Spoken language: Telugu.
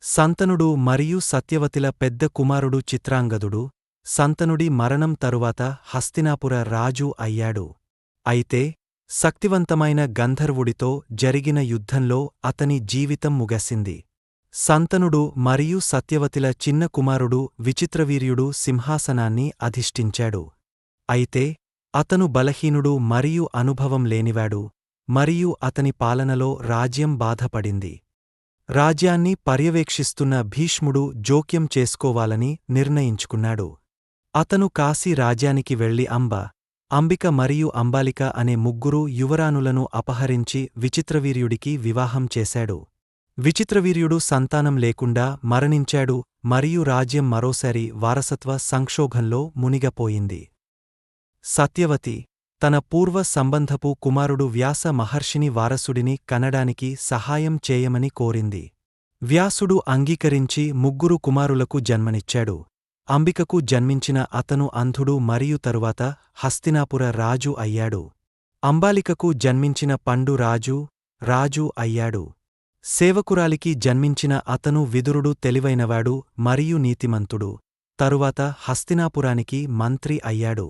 సంతనుడు మరియు సత్యవతిల పెద్ద కుమారుడు చిత్రాంగదుడు, సంతనుడి మరణం తరువాత హస్తినాపుర రాజు అయ్యాడు. అయితే, శక్తివంతమైన గంధర్వుడితో జరిగిన యుద్ధంలో అతని జీవితం ముగిసింది. సంతనుడు మరియు సత్యవతిల చిన్న కుమారుడు విచిత్రవీర్యుడు సింహాసనాన్ని అధిష్ఠించాడు. అయితే, అతను బలహీనుడు మరియు అనుభవం లేనివాడు, మరియు అతని పాలనలో రాజ్యం బాధపడింది. రాజ్యాన్ని పర్యవేక్షిస్తున్న భీష్ముడు జోక్యం చేసుకోవాలని నిర్ణయించుకున్నాడు. అతను కాశీ రాజ్యానికి వెళ్లి అంబిక మరియు అంబాలిక అనే ముగ్గురు యువరాణులను అపహరించి విచిత్రవీర్యుడికి వివాహం చేశాడు. విచిత్రవీర్యుడు సంతానం లేకుండా మరణించాడు మరియు రాజ్యం మరోసారి వారసత్వ సంక్షోభంలో మునిగిపోయింది. సత్యవతి తన పూర్వ సంబంధపు కుమారుడు వ్యాస మహర్షిని వారసుడిని కనడానికి సహాయం చేయమని కోరింది. వ్యాసుడు అంగీకరించి ముగ్గురు కుమారులకు జన్మనిచ్చాడు. అంబికకు జన్మించిన అతను అంధుడు మరియు తరువాత హస్తినాపుర రాజు అయ్యాడు. అంబాలికకు జన్మించిన పండు రాజు అయ్యాడు. సేవకురాలికి జన్మించిన అతను విదురుడు తెలివైనవాడు మరియు నీతిమంతుడు. తరువాత హస్తినాపురానికి మంత్రి అయ్యాడు.